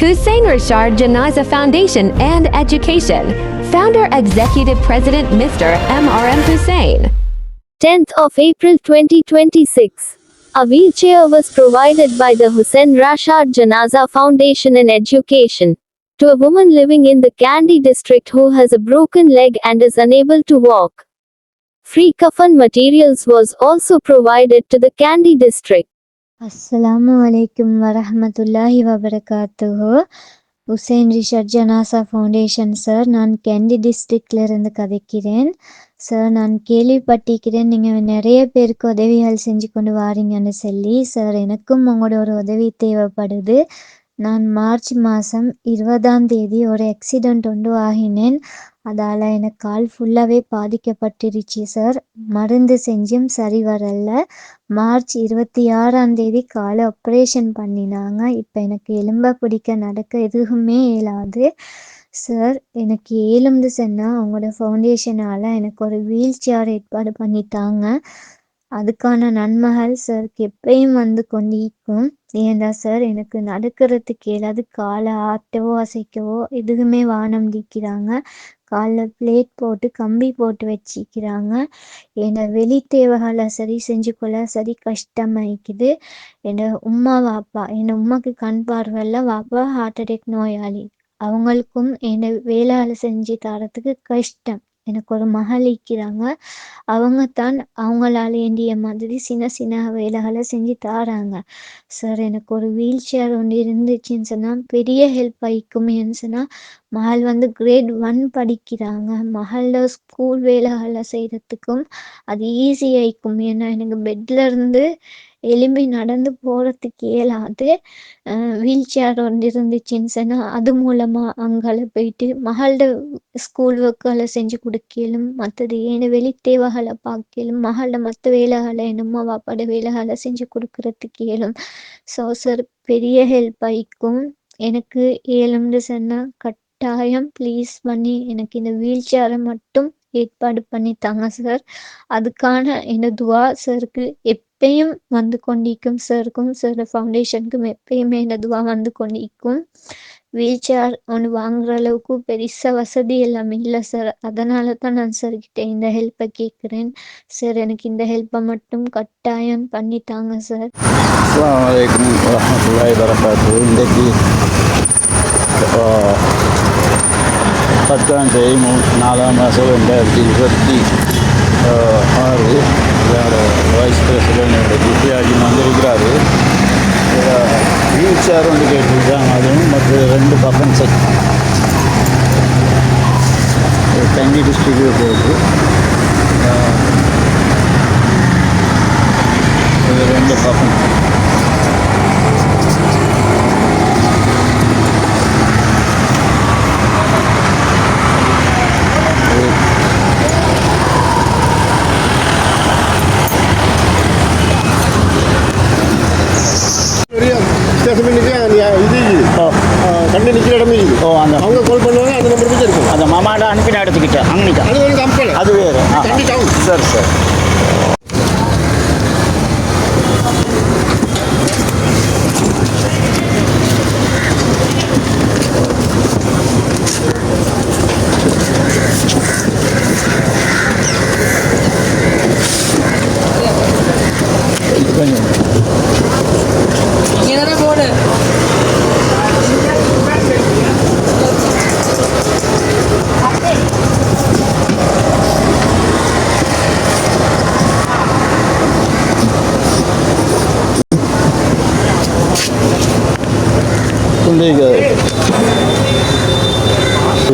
Hussein Rashad Janaza Foundation and Education. Founder Executive President Mr. MRM Hussein. 10th of April 2026. A wheelchair was provided by the Hussein Rashad Janaza Foundation and Education to a woman living in the Kandy district who has a broken leg and is unable to walk. Free coffin materials was also provided to the Kandy district. அஸ்ஸலாமு அலைக்கும் வரஹ்மத்துல்லாஹி வபரகாத்துஹு. ஹுசைன் ரிஷாட் ஜனாசா foundation sir. நான் candy டிஸ்ட்ரிக்ட்ல இருந்து கதைக்கிறேன் sir. நான் கேள்விப்பட்டிருக்கிறேன் நீங்கள் நிறைய பேருக்கு உதவிகள் செஞ்சு கொண்டு வாரீங்கன்னு சொல்லி. சார், எனக்கும் உங்களோட ஒரு உதவி தேவைப்படுது. நான் மார்ச் மாதம் 20 ஒரு ஆக்சிடெண்ட் ஒன்று ஆகினேன். அதால் எனக்கு கால் ஃபுல்லாகவே பாதிக்கப்பட்டுருச்சு சார். மருந்து செஞ்சும் சரி வரல. மார்ச் 26 காலை ஆப்ரேஷன் பண்ணினாங்க. இப்போ எனக்கு எலும்ப பிடிக்க நடக்க எதுவுமே இயலாது சார். எனக்கு ஏழும்னு சொன்னால் அவங்களோட ஃபவுண்டேஷனால் எனக்கு ஒரு வீல் சேர் ஏற்பாடு பண்ணித்தாங்க. அதுக்கான நன்மைகள் சாருக்கு எப்பயும் வந்து கொண்டிருக்கும். ஏண்டா சார், எனக்கு நடக்கிறதுக்கு ஏதாவது காலை ஆட்டவோ அசைக்கவோ எதுவுமே வானம் தீக்கிறாங்க. காலில் பிளேட் போட்டு கம்பி போட்டு வச்சிக்கிறாங்க. என்னை வெளி தேவைகளை சரி செஞ்சு கொள்ள சரி கஷ்டமாயிக்குது. என் வாப்பா, என் உமாக்கு கண் பார்வையில் வாப்பா ஹார்ட் அட்டாக் நோயாளி. அவங்களுக்கும் என்னை வேலைகளை செஞ்சு தரத்துக்கு கஷ்டம். எனக்கு ஒரு மகள் இருக்கிறாங்க. அவங்க தான் அவங்களால வேண்டிய மாதிரி சின்ன சின்ன வேலைகளை செஞ்சு தராங்க சார். எனக்கு ஒரு வீல் சேர் ஒன்று இருந்துச்சுன்னு சொன்னால் பெரிய ஹெல்ப் ஆகிக்குமேன்னு சொன்னால், மகள் வந்து கிரேட் 1 படிக்கிறாங்க. மகளோட ஸ்கூல் வேலைகளை செய்கிறதுக்கும் அது ஈஸியாகிக்கும். ஏன்னா எனக்கு பெட்டில் இருந்து எலும்பி நடந்து போகிறதுக்கு இயலாது. வீல் சேர் ஒன்று இருந்துச்சுன்னு சொன்னால் அது மூலமாக அங்கே போயிட்டு மகளோட ஸ்கூல் ஒர்க்குகளை செஞ்சு கொடுக்கலும், மற்றது ஏன வெளி தேவைகளை பார்க்கலும், மகளோட மற்ற வேலைகளை என்னமோ வாப்பாட வேலைகளை செஞ்சு கொடுக்கறதுக்கு இயலும். ஸோ சார், பெரிய ஹெல்ப் ஆகிக்கும். எனக்கு ஏழும்னு சொன்னால் கட்டாயம் ப்ளீஸ் பண்ணி எனக்கு இந்த வீல் சேரை மட்டும் ஏற்பாடு பண்ணித்தாங்க சார். அதுக்கான என்ன துவா சாருக்கு எப்பயும் வந்து கொண்டிருக்கும். சாருக்கும் சார் ஃபவுண்டேஷனுக்கும் எப்பயுமே என்ன துவா வந்து கொண்டிருக்கும். வீல் சேர் ஒன்று வாங்குற அளவுக்கு பெருசாக வசதி எல்லாமே இல்லை சார். அதனால தான் நான் சார்கிட்ட இந்த ஹெல்ப்பை கேட்குறேன் சார். எனக்கு இந்த ஹெல்ப்பை மட்டும் கட்டாயம் பண்ணித்தாங்க சார். அஸ்ஸலாமு அலைக்கும் வரஹ்மத்துல்லாஹி வபரகாத்துஹு. இன்றைக்கு 10ஆம் தேதி 4ஆம் மாதம் 2026 இதோட வைஸ் பிரசிடென்ட் ஜிபிஆஜி வந்திருக்கிறாரு. வீல் சேர் ஒன்று கேட்டிருக்காங்க. அதுவும் மற்ற 2 பக்கம் செட் தங்கி டிஸ்ட்ரிக்டில் போகுது. இது 2 பக்கம் கண்டு நிற்கிற இடம் இருக்குது. அந்த அவங்க கால் பண்ணுவாங்க. அந்த நம்பர் தான் இருக்கும். அந்த மாமாட்ட அனுப்பி நான் எடுத்துக்கிட்டேன். அங்கனிக்கா அது ஒரு கம்பெனி. அது வேறு. கண்டி டவுன். சரி சார்.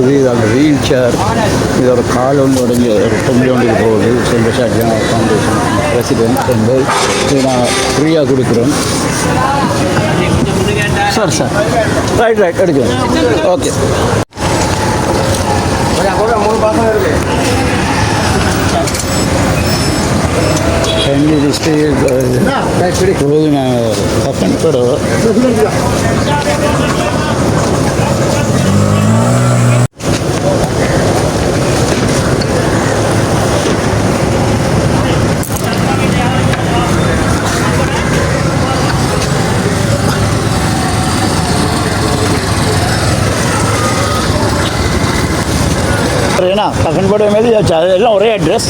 இது அந்த வீல் சேர் இதோட கால் ஒன்று உடஞ்சி ஒரு தொம்பி ஒன்றுக்கு போகுது. செல்வ ஷாஜா ஃபவுண்டேஷன் பிரசிடென்ட் என்பது இது நான் ஃப்ரீயாக கொடுக்குறோம் சார். சார் ரைட் எடுக்கிறேன். ஓகே. Kandy district போகுது. நான் பக்கம் கூட ஏன்னா கஃபன் போட மாரி எல்லாம் ஒரே அட்ரஸ்.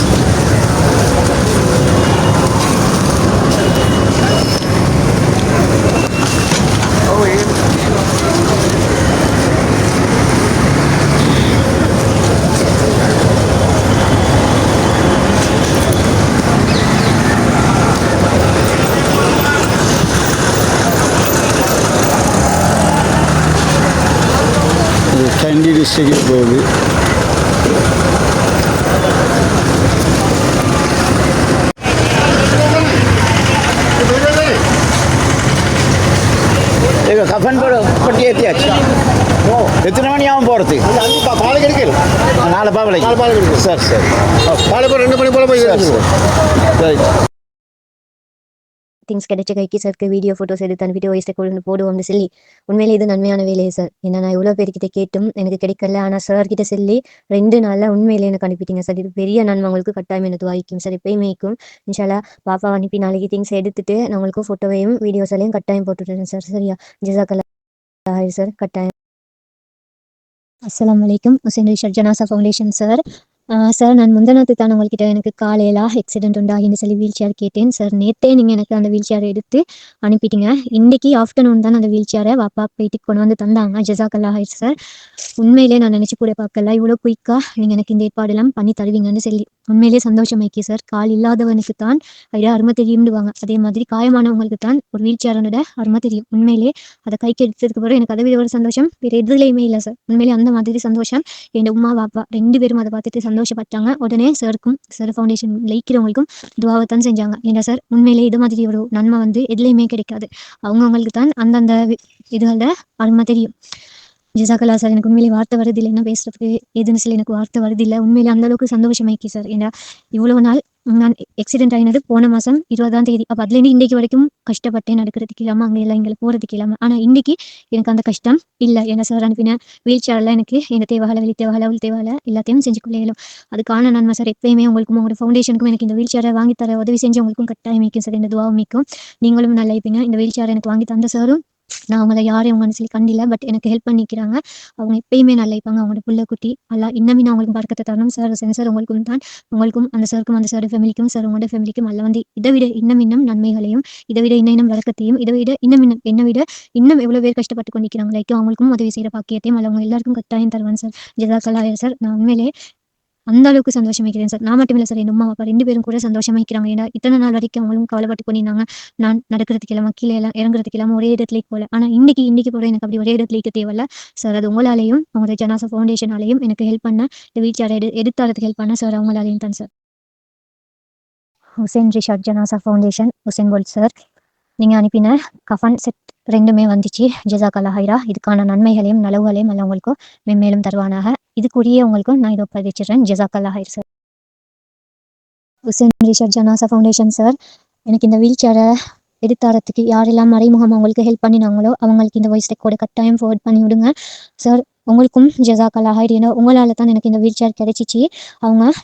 இது கண்டி டிஸ்ட்ரிக்ட் போகுது. கஃபன் போட கொட்டி ஏற்றியாச்சு. எத்தனை மணி ஆகும் போகிறது? பாலைக்கு இருக்கு. நாலு பாவலைக்கு. நாலு பாலைக்கு இருக்கு. சரி சரி. பாலை போய் 2 மணி போல போய் சரி. திங்ஸ் கிடைச்ச கைக்கு சார்க்கு வீடியோ ஃபோட்டோஸ் எடுத்து அனுப்பிட்டு வாய்ஸ் ரெக்கார்டு போடுவோம்னு சொல்லி உண்மையிலே இது நன்மையான வேலையே சார். ஏன்னா நான் எவ்வளோ பேர்கிட்ட கேட்டும் எனக்கு கிடைக்கல. ஆனால் சார் கிட்ட சொல்லி 2 நாளில் உண்மையிலே எனக்கு அனுப்பிட்டீங்க சார். இது பெரிய நன்மை, உங்களுக்கு கட்டாயம் எனக்கு வாய்க்கும் சார். எப்பயுமே இருக்கும். இன்ஷால்லா பாப்பா அனுப்பி நாளைக்கு திங்ஸ் எடுத்துட்டு நான் உங்களுக்கு ஃபோட்டோவையும் வீடியோஸையும் கட்டாயம் போட்டுவிடுறேன் சார். சரியா? ஜஸாக்கல்லா சார். கட்டாயம். அஸ்ஸலாமு அலைக்கும். ஹுசைன் ரிஷாட் ஜனாசா ஃபவுண்டேஷன் சார். சார், நான் முந்தநாத்து தான் உங்கள்கிட்ட எனக்கு காலையில் ஆக்சிடென்ட் உண்டாகின்னு சொல்லி வீல் சேர் கேட்டேன் சார். நேற்றே நீங்கள் எனக்கு அந்த வீல் சேரை எடுத்து அனுப்பிட்டீங்க. இன்றைக்கி ஆஃப்டர்நூன் தான் அந்த வீல் சேரை வாப்பா போயிட்டு கொண்டு வந்து தந்தாங்க. ஜஸாக்கல்லா சார். உண்மையிலே நான் நினச்சி கூட பார்க்கல இவ்வளோ குயிக்காக நீங்கள் எனக்கு இந்த ஏற்பாடெல்லாம் பண்ணி தருவீங்கன்னு சொல்லி. உண்மையிலே சந்தோஷமாக்கி சார். கால் இல்லாதவனுக்கு தான் ஐயா அருமை தெரியும்டுவாங்க. அதே மாதிரி காயமானவங்களுக்கு தான் ஒரு வீல் சேரோட அருமை தெரியும். உண்மையிலே அதை கைக்கு எடுத்ததுக்கு பிறகு எனக்கு அதை விட ஒரு சந்தோஷம் வேறு எதுலேயுமே இல்லை சார். உண்மையிலே அந்த மாதிரி சந்தோஷம் என் உமா பாப்பா 2 பேரும் அதை பார்த்துட்டு சந்தோஷப்பட்டாங்க. உடனே சாருக்கும் சார் ஃபவுண்டேஷன் லைக்கிறவங்களுக்கும் துவாவைத்தான் செஞ்சாங்க. ஏன்னா சார் உண்மையிலே இது மாதிரி ஒரு நன்மை எதுலேயுமே கிடைக்காது. அவங்கவுங்களுக்கு தான் அந்தந்த இதுகளோட அருமை தெரியும். ஜஸாக்கல்லா சார். எனக்கு உண்மையிலே வார்த்தை வருது இல்லை, என்ன பேசுறதுக்கு எதுன்னு சொல்லி எனக்கு வார்த்தை வருது இல்லை. உண்மையிலே அந்தளவுக்கு சந்தோஷமாக்கி சார். ஏன்னா இவ்வளோ நாள் நான் ஆக்சிடென்ட் ஆகினது போன மாதம் 20ஆம் தேதி. அப்போ அதுலேருந்து இன்றைக்கு வரைக்கும் கஷ்டப்பட்டேன். நடக்கிறதுக்கு இல்லாமல் அங்கே எல்லாம் எங்களை போகிறதுக்கு இல்லாமல். ஆனால் இன்றைக்கி எனக்கு அந்த கஷ்டம் இல்லை. ஏன்னா சார் அனுப்பின வீல் சேரில் எனக்கு எங்கள் தேவைகளை வெளி தேவைகளை உள் தேவைகளை எல்லாத்தையும் செஞ்சு கொள்ளையிலும். அதுக்கான நன்மை சார். எப்பயுமே உங்களுக்கும் உங்களோட ஃபவுண்டேஷனுக்கும் எனக்கு இந்த வீல் சேரை வாங்கி தர உதவி செஞ்சு உங்களுக்கும் கட்டாயம் மிக்கும் சார். இந்த துவாவும் மிக்கும். நீங்களும் நல்லா இருப்பீங்க. இந்த வீல் சேரை எனக்கு வாங்கி தந்த சாரும் நான் அவங்கள யாரையும் அவங்க சொல்லி கண்டில்லை. பட் எனக்கு ஹெல்ப் பண்ணிக்கிறாங்க. அவங்க எப்பயுமே நல்லா இருப்பாங்க. அவங்களோட புள்ள குட்டி அல்லா இன்னமே நான் அவங்களுக்கு பறக்கத்தை தரணும் சார். சார் உங்களுக்கும் தான், உங்களுக்கும் அந்த சாருக்கும் அந்த சார் ஃபேமிலிக்கும் சார் உங்களோட ஃபேமிலிக்கும் அல்ல இதை விட இன்னும் நன்மைகளையும், இதை விட இன்னும் வழக்கத்தையும், இதை விட என்னை விட இன்னும் எவ்வளோ பேர் கஷ்டப்பட்டு கொண்டிருக்கிறாங்க லைக் அவங்களுக்கும் உதவி செய்கிற பாக்கியத்தையும் அல்ல அவங்க எல்லாருக்கும் கட்டாயம் தருவான் சார். ஜஸாக்கல்லா சார். நான் உண்மையிலே அந்த அளவுக்கு சந்தோஷமாக்கிறேன் சார். நான் மட்டும் இல்லை சார், என் அம்மா அப்பா 2 பேரும் கூட சந்தோஷமாக்கிறாங்க. ஏன்னா இத்தனை நாள் வரைக்கும் அவங்களும் கவலைப்பட்டு பண்ணியிருந்தாங்க. நான் நடக்கிறதுக்கு இல்லாமல் கீழே எல்லாம் இறங்குறதுக்கு இல்லாமல் ஒரே இடத்துலேயே போகல. ஆனால் இன்னைக்கு போகிற எனக்கு அப்படி ஒரே இடத்துலேயே தேவையில்ல சார். அது உங்களாலேயும் உங்களோட ஜனாசா ஃபவுண்டேஷனாலேயும் எனக்கு ஹெல்ப் பண்ண, இந்த வீல் சேரை எடுத்தாரதுக்கு ஹெல்ப் பண்ண சார் அவங்களாலேயும் தான் சார். ஹுசைன் ரிஷாட் ஜனாசா ஃபவுண்டேஷன், ஹுசைன் போல்ட் சார். நீங்கள் அனுப்பின கஃபன் செட் 2மே வந்துச்சு. ஜஸாக்கல்லா ஹைரா. இதுக்கான நன்மைகளையும் நலவுகளையும் எல்லாம் உங்களுக்கு மென்மேலும் தருவானாக. இதுக்குரிய உங்களுக்கும் நான் இதை ஒப்படைச்சிடுறேன். ஜஸாக்கல்லா ஹைர் சார். ஹுசைன் ரிஷாட் ஜனாசா ஃபவுண்டேஷன் சார். எனக்கு இந்த வீல் சேரை எடுத்தாரத்துக்கு யாரெல்லாம் மறைமுகமாக அவங்களுக்கு ஹெல்ப் பண்ணினாங்களோ அவங்களுக்கு இந்த வாய்ஸ் ரெக்கார்டை கட்டாயம் ஃபார்வர்ட் பண்ணி விடுங்க சார். உங்களுக்கும் ஜஸாக்கல்லா ஹைர். ஏன்னா உங்களால் தான் எனக்கு இந்த வீல் சேர் கிடைச்சிச்சு.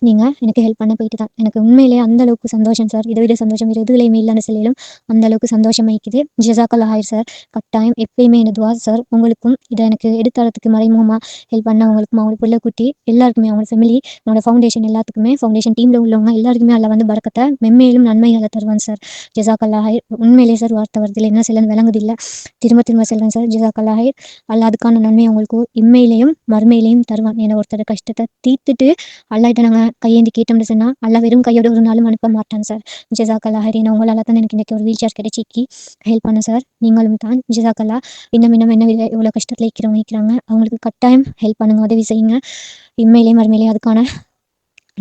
நீங்கள் எனக்கு ஹெல்ப் பண்ண போயிட்டு தான் எனக்கு உண்மையிலே அந்த அளவுக்கு சந்தோஷம் சார். இதை விட சந்தோஷம் வேறு எதுலையுமே இல்லைன்னு சொல்லிடும். அந்த அளவுக்கு சந்தோஷமாயிக்குது. ஜஸாக்கல்லா ஹைர் சார். கட்டாயம் எப்பயுமே இந்த துவா சார். உங்களுக்கும் இதை எனக்கு எடுத்தாரத்துக்கு மறைமுகமாக ஹெல்ப் பண்ண அவங்களுக்கும் அவங்க பிள்ளை குட்டி எல்லாருக்குமே, அவங்க ஃபேமிலி, அவங்களோட ஃபவுண்டேஷன் எல்லாத்துக்குமே, ஃபவுண்டேஷன் டீமில் உள்ளவங்க எல்லாருக்குமே அல்ல பறக்கத்தை மென்மேலும் நன்மைகளை தருவான் சார். ஜஸாக்கல்லா ஹைர். உண்மையிலே சார் வார்த்தை வருதில்லை, என்ன சிலன்னு விளங்குதில்லை. திரும்ப சொல்கிறேன் சார். ஜஸாக்கல்லா ஹைர். அல்ல அதுக்கான நன்மை உங்களுக்கு இம்மையிலையும் மறுமையிலையும் தருவான். ஏன்னா ஒருத்தர் கஷ்டத்தை தீர்த்துட்டு அல்லாஹ்ட்ட நாங்கள் கையேந்தி கேட்டோம்னு சொன்னால் அல்லாஹ் வெறும் கையோட ஒரு நாளும் அனுப்ப மாட்டான் சார். ஜஸாக்கல்லா ஹைர். ஏன்னா உங்களால் தான் எனக்கு இன்றைக்கி ஒரு வீல் சேர் கிடைச்சிக்கி ஹெல்ப் பண்ண சார். நீங்களும் தான். ஜஸாக்கல்லா. இன்னும் என்ன இவ்வளோ கஷ்டத்தில் இருக்கிறாங்க அவங்களுக்கு கட்டாயம் ஹெல்ப் பண்ணுங்க, உதவி செய்யுங்க. இம்மையிலையும் மறுமையிலையும் அதுக்கான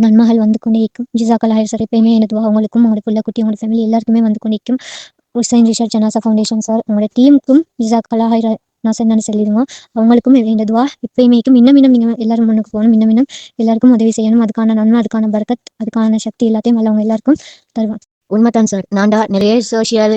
நன்மைகள் வந்து கொண்டே இருக்கும். ஜஸாக்கல்லா ஹைர் சார். எப்பயுமே எனது அவங்களுக்கும் உங்களோட பிள்ளை குட்டி உங்களோட ஃபேமிலி எல்லாருக்குமே வந்து கொண்டே இருக்கும். ஹுசைன் ரிஷாட் ஜனாசா ஃபவுண்டேஷன் சார். உங்களோட டீமுக்கும் ஜஸாக்கல்லா ஹைர் நான் சொன்னு சொல்லிடுவோம். அவங்களுக்கும் இந்த துவா எப்பயுமே இன்னும் நீங்கள் எல்லாரும் முன்னுக்கு போகணும். இன்னும் எல்லாருக்கும் உதவி செய்யணும். அதுக்கான நன்மை, அதுக்கான பரக்கத், அதுக்கான சக்தி எல்லாத்தையும் அவங்க எல்லாருக்கும் தருவான். உண்மைதான் சார். நான்டா நிறைய சோஷியல்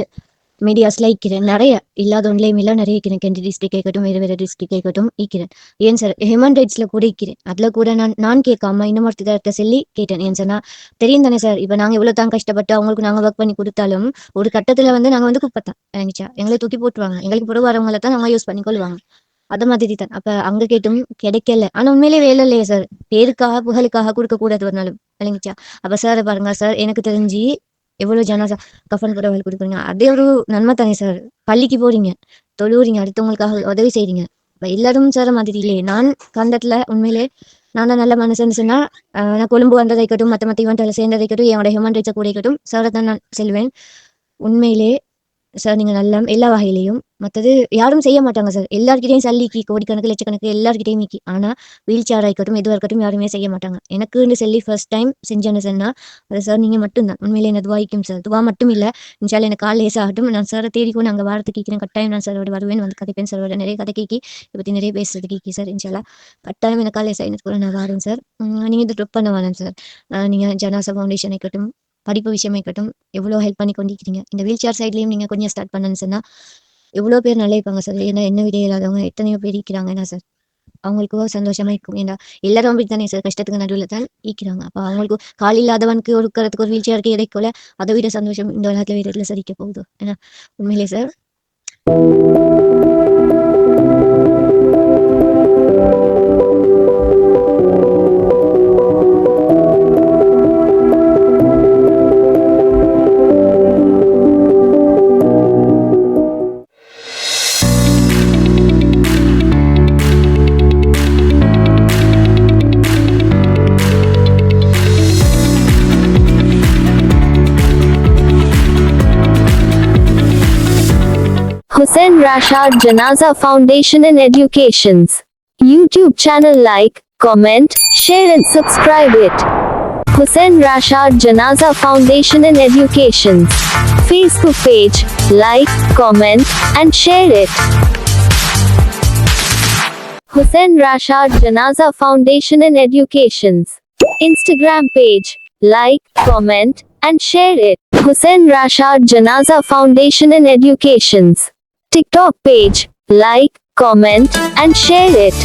மீடியாஸில் இருக்கிறேன். நிறைய இல்லாத ஒன்றிலையும் இல்லை, நிறைய இருக்கிறேன். கெண்டி டிஸ்ட்ரிக்ட் கேட்கட்டும், வேறு டிஸ்ட்ரிக்ட் கேட்கட்டும் இருக்கிறேன். ஏன் சார் ஹியூமன் ரைட்ஸில் கூட இருக்கிறேன். அதில் கூட நான் கேட்காம இன்னொருத்தர்கிட்ட சொல்லி கேட்டேன். ஏன் சொன்னால் தெரியும் தானே சார். இப்போ நாங்கள் இவ்வளோ தான் கஷ்டப்பட்டு அவங்களுக்கு நாங்கள் ஒர்க் பண்ணி கொடுத்தாலும் ஒரு கட்டத்தில் நாங்கள் குப்பைத்தான் இறங்கிச்சா எங்களை தூக்கி போட்டுருவாங்க. எங்களுக்கு பிறகு வரவங்களை தான் நாங்கள் யூஸ் பண்ணி கொள்வாங்க. அது மாதிரி தான். அப்ப அங்க கேட்டும் கிடைக்கல. ஆனா உண்மையிலேயே வேலை இல்லையே சார். பேருக்காக புகழுக்காக கொடுக்க கூடாது ஒரு நாளும். விளங்கிச்சா? அப்ப சார் பாருங்க சார், எனக்கு தெரிஞ்சு எவ்வளவு ஜனாசா கஃன் புடவைகள் கொடுக்குறீங்க. அதே ஒரு நன்மை தானே சார். பள்ளிக்கு போறீங்க, தொழுவுறீங்க, அடுத்தவங்களுக்காக உதவி செய்றீங்க. இப்ப எல்லாரும் சார் மாதிரி இல்லையே. நான் கண்டத்துல உண்மையிலே நான் நல்ல மனுஷன் சொன்னா நான் கொழும்பு வந்ததை இருக்கட்டும், மத்த இவன்ட்ல சேர்ந்ததை இருக்கட்டும், என்னோட ஹியூமன் ரைட்ஸை கூட இருக்கட்டும், சாரை தான் நான் செல்வேன். உண்மையிலே சார் நீங்க நல்ல எல்லா வகையிலையும். மற்றது யாரும் செய்ய மாட்டாங்க சார். எல்லார்கிட்டையும் சல்லிக்கு கோடிக்கணக்கு லட்சக்கணக்கு எல்லார்கிட்டையும் மிக்கி. ஆனா வீல் சேரா இருக்கட்டும், எதுவாக இருக்கட்டும் யாருமே செய்ய மாட்டாங்க. எனக்குன்னு சொல்லி ஃபர்ஸ்ட் டைம் செஞ்சேன்னு சொன்னா அது சார் நீங்க மட்டும்தான். உண்மையிலே என்ன துவாய்க்கும் சார். துவா மட்டும் இல்ல, இன்ஷால்ல எனக்கு கால் லேசாகட்டும். நான் சாரை தேடிக்கொண்டு அங்கே வாரத்துக்கு கேட்கிறேன். கட்டாயம் நான் சாரோட வருவேன், வந்து கதைப்பேன். சாரோட நிறைய கதை கேட்கி இதை பற்றி நிறைய பேசுறது கேட்கி சார். இன்ஷால்லா கட்டாயம் எனக்கு கால் லேசாக எனக்கு கூட நான் வரேன் சார். நீங்க இது ட்ரிப் பண்ண வேணாம் சார். நீங்க ஜனாசா ஃபவுண்டேஷன் இருக்கட்டும், படிப்பு விஷயமா இருக்கட்டும், எவ்வளோ ஹெல்ப் பண்ணி கொண்டிருக்கிறீங்க. இந்த வீல் சேர் சைட்லையும் நீங்கள் கொஞ்சம் ஸ்டார்ட் பண்ணணும்னு சொன்னால் எவ்வளோ பேர் நல்லா இருப்பாங்க சார். ஏன்னா என்ன விட இல்லாதவங்க எத்தனையோ பேர் இருக்கிறாங்கன்னா சார், அவங்களுக்கும் சந்தோஷமா இருக்கும். ஏன்னா எல்லாரும் அப்படி தானே சார், கஷ்டத்துக்கு நடுவில் தான் ஈக்கிறாங்க. அப்போ அவங்களுக்கு கால் இல்லாதவனுக்கு ஒரு வீல் சேருக்கு கிடைக்கல, அதை விட சந்தோஷம் இந்த உலகத்தில் வேறு இதில் சரிக்க போகுது. ஏன்னா உண்மையிலே sir Hussain Rashad Janaza Foundation and Educations. YouTube channel like, comment, share and subscribe it. Hussain Rashad Janaza Foundation and Educations. Facebook page, like, comment and share it. Hussain Rashad Janaza Foundation and Educations. Instagram page, like, comment and share it. Hussain Rashad Janaza Foundation and Educations. TikTok page, like, comment and share it.